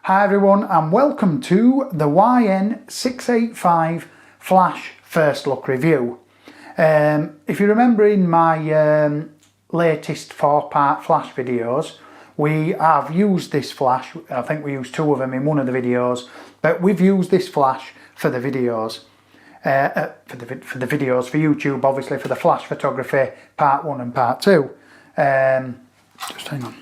Hi everyone and welcome to the YN685 Flash First Look Review. If you remember in my latest 4-part flash videos, we have used this flash. I think we used 2 of them in one of the videos, but we've used this flash for the videos. For YouTube, obviously, for the flash photography part 1 and part 2. Just hang on.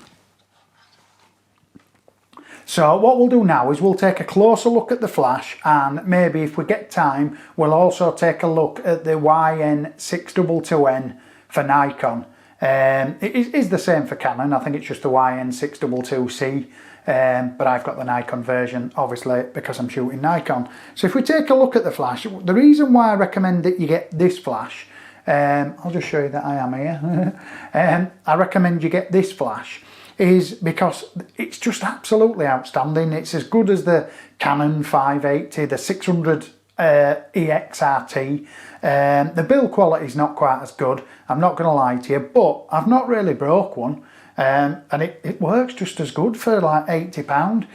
So what we'll do now is we'll take a closer look at the flash, and maybe if we get time we'll also take a look at the YN622N for Nikon. It is the same for Canon. I think it's just the YN622C, but I've got the Nikon version obviously because I'm shooting Nikon. So if we take a look at the flash, the reason why I recommend that you get this flash, I'll just show you that I am here. I recommend you get this flash is because it's just absolutely outstanding. It's as good as the Canon 580, the 600 EXRT. The build quality is not quite as good, I'm not going to lie to you, but I've not really broke one, and it works just as good for like £80.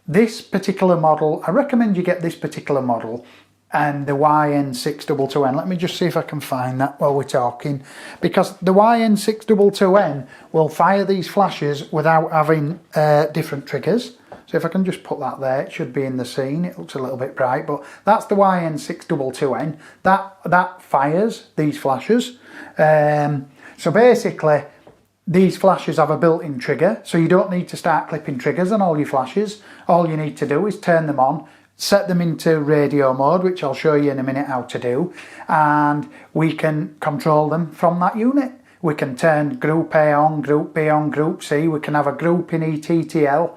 This particular model, I recommend you get this particular model and the YN622N. Let me just see if I can find that while we're talking, because the YN622N will fire these flashes without having different triggers. So if I can just put that there, it should be in the scene. It looks a little bit bright, but that's the YN622N. That fires these flashes. So basically, these flashes have a built-in trigger, so you don't need to start clipping triggers on all your flashes. All you need to do is turn them on, set them into radio mode, which I'll show you in a minute how to do, and we can control them from that unit. We can turn group A on, group B on, group C. We can have a group in ETTL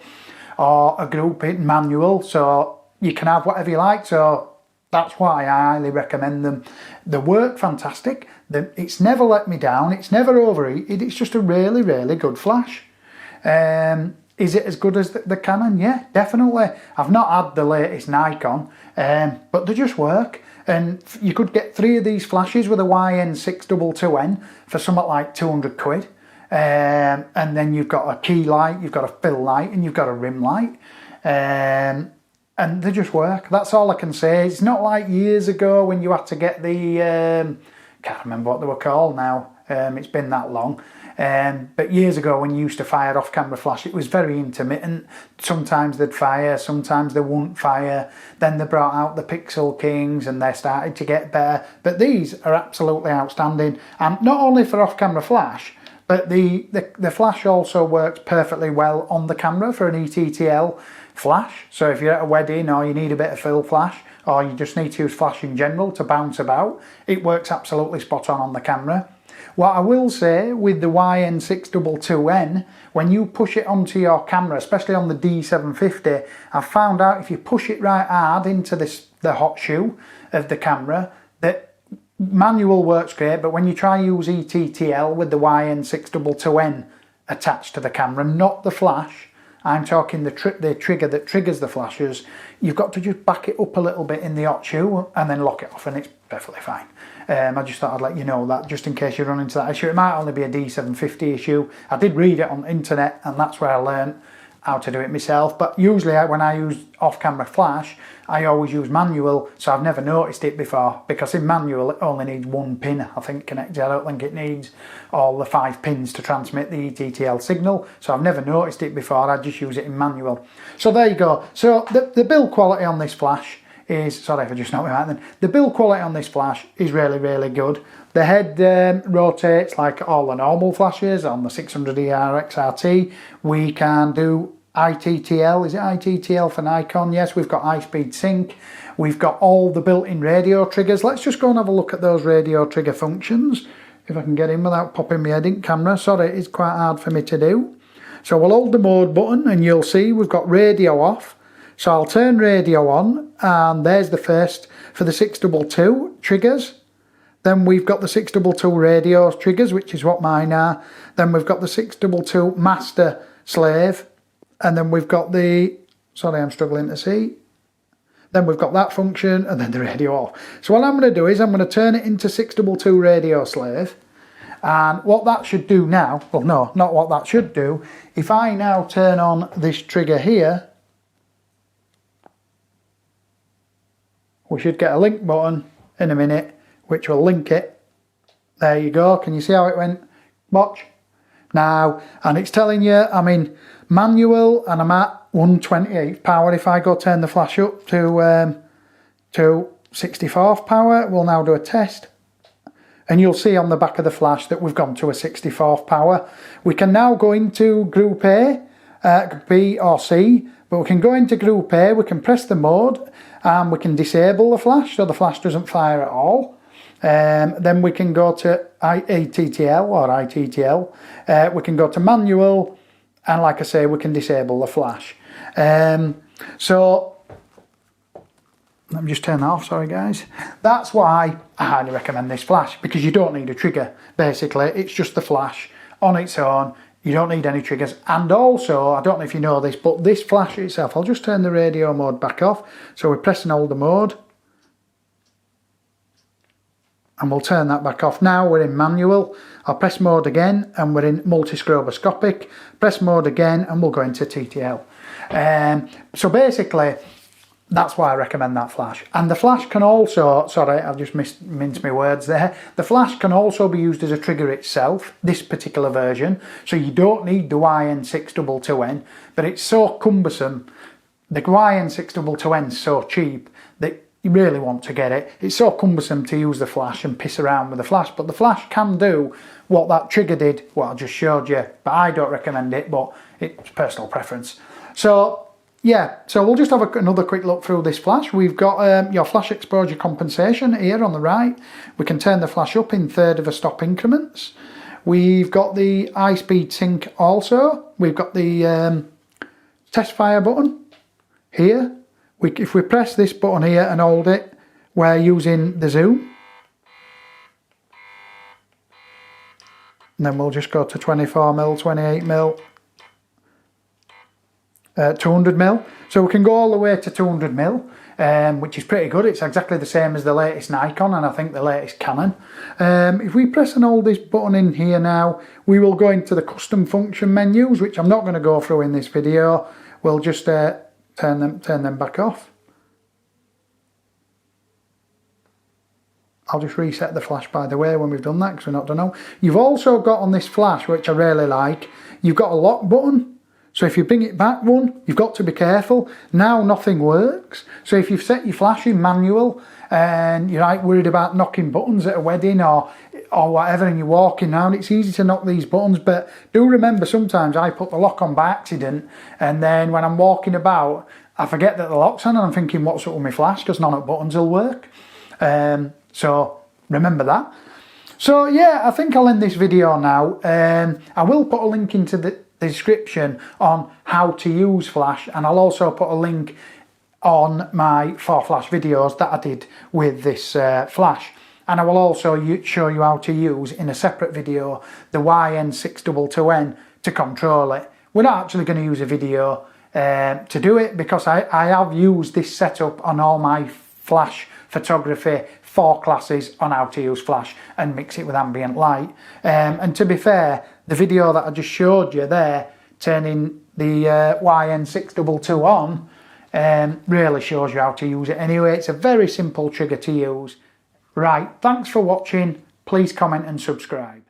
or a group in manual, so you can have whatever you like. So that's why I highly recommend them. They work fantastic. It's never let me down. It's never overheated. It's just a really, really good flash. Is it as good as the Canon? Yeah, definitely. I've not had the latest Nikon, but they just work. And you could get 3 of these flashes with a YN622N for something like 200 quid. And then you've got a key light, you've got a fill light, and you've got a rim light. And they just work. That's all I can say. It's not like years ago when you had to get the, can't remember what they were called now. It's been that long. But years ago when you used to fire off-camera flash, it was very intermittent. Sometimes they'd fire, sometimes they wouldn't fire. Then they brought out the Pixel Kings and they started to get better. But these are absolutely outstanding. And not only for off-camera flash, but the flash also works perfectly well on the camera for an ETTL flash. So if you're at a wedding or you need a bit of fill flash, or you just need to use flash in general to bounce about, it works absolutely spot on the camera. What I will say with the YN622N, when you push it onto your camera, especially on the D750, I've found out if you push it right hard into the hot shoe of the camera, that manual works great, but when you try use ETTL with the YN622N attached to the camera, not the flash, I'm talking the trigger that triggers the flashes, you've got to just back it up a little bit in the hot shoe and then lock it off, and it's perfectly fine. I just thought I'd let you know that, just in case you run into that issue. It might only be a D750 issue. I did read it on the internet, and that's where I learned how to do it myself. But usually when I use off-camera flash, I always use manual, so I've never noticed it before, because in manual it only needs 1 pin, I think, connected. I don't think it needs all the 5 pins to transmit the ETTL signal, so I've never noticed it before. I just use it in manual. So there you go. So the build quality on this flash is, sorry if I just knocked my mic then, the build quality on this flash is really, really good. The head rotates like all the normal flashes on the 600 XRT. We can do ITTL, is it ITTL for Nikon? Yes, we've got high speed sync. We've got all the built-in radio triggers. Let's just go and have a look at those radio trigger functions, if I can get in without popping my head in camera. Sorry, it's quite hard for me to do. So we'll hold the mode button and you'll see we've got radio off. So I'll turn radio on, and there's the first for the 622 triggers. Then we've got the 622 radio triggers, which is what mine are. Then we've got the 622 master slave. And then we've got the, sorry I'm struggling to see. Then we've got that function, and then the radio off. So what I'm going to do is I'm going to turn it into 622 radio slave. And what that should do now, well no, not what that should do. If I now turn on this trigger here, we should get a link button in a minute, which will link it. There you go. Can you see how it went? Watch. Now, and it's telling you, I'm in manual and I'm at 128th power. If I go turn the flash up to 64th power, we'll now do a test. And you'll see on the back of the flash that we've gone to a 64th power. We can now go into group A, B or C, but we can go into group A, we can press the mode and we can disable the flash so the flash doesn't fire at all. Then we can go to ATTL or ITTL, we can go to manual, and like I say, we can disable the flash. So let me just turn that off, sorry guys. That's why I highly recommend this flash, because you don't need a trigger. Basically, it's just the flash on its own. You don't need any triggers. And also, I don't know if you know this, but this flash itself, I'll just turn the radio mode back off. So we're pressing hold the mode. And we'll turn that back off. Now we're in manual. I'll press mode again and we're in multi-stroboscopic. Press mode again and we'll go into TTL. So basically, that's why I recommend that flash. And the flash can also, sorry, I've just minced my words there. The flash can also be used as a trigger itself, this particular version. So you don't need the YN622N, but it's so cumbersome. The YN622N is so cheap that you really want to get it. It's so cumbersome to use the flash and piss around with the flash, but the flash can do what that trigger did, what I just showed you. But I don't recommend it, but it's personal preference. So yeah, so we'll just have another quick look through this flash. We've got your flash exposure compensation here on the right. We can turn the flash up in third of a stop increments. We've got the high speed sync also. We've got the test fire button here. If we press this button here and hold it, we're using the zoom. And then we'll just go to 24mm, 28mm. 200mm, so we can go all the way to 200mm, which is pretty good. It's exactly the same as the latest Nikon and I think the latest Canon. If we press and hold this button in here now, we will go into the custom function menus, which I'm not going to go through in this video. We'll just turn them back off. I'll just reset the flash by the way when we've done that, because we're not done now. You've also got on this flash, which I really like, you've got a lock button. So if you bring it back one, you've got to be careful. Now nothing works. So if you've set your flash in manual and you're like worried about knocking buttons at a wedding or whatever and you're walking around, it's easy to knock these buttons. But do remember, sometimes I put the lock on by accident and then when I'm walking about, I forget that the lock's on and I'm thinking, what's up with my flash? Because none of the buttons will work. So remember that. So yeah, I think I'll end this video now. I will put a link into the description on how to use flash, and I'll also put a link on my 4 flash videos that I did with this flash, and I will also show you how to use in a separate video the YN622N to control it. We're not actually going to use a video to do it because I have used this setup on all my flash photography 4 classes on how to use flash and mix it with ambient light. And to be fair, the video that I just showed you there, turning the YN622 on, really shows you how to use it anyway. It's a very simple trigger to use. Right, thanks for watching. Please comment and subscribe.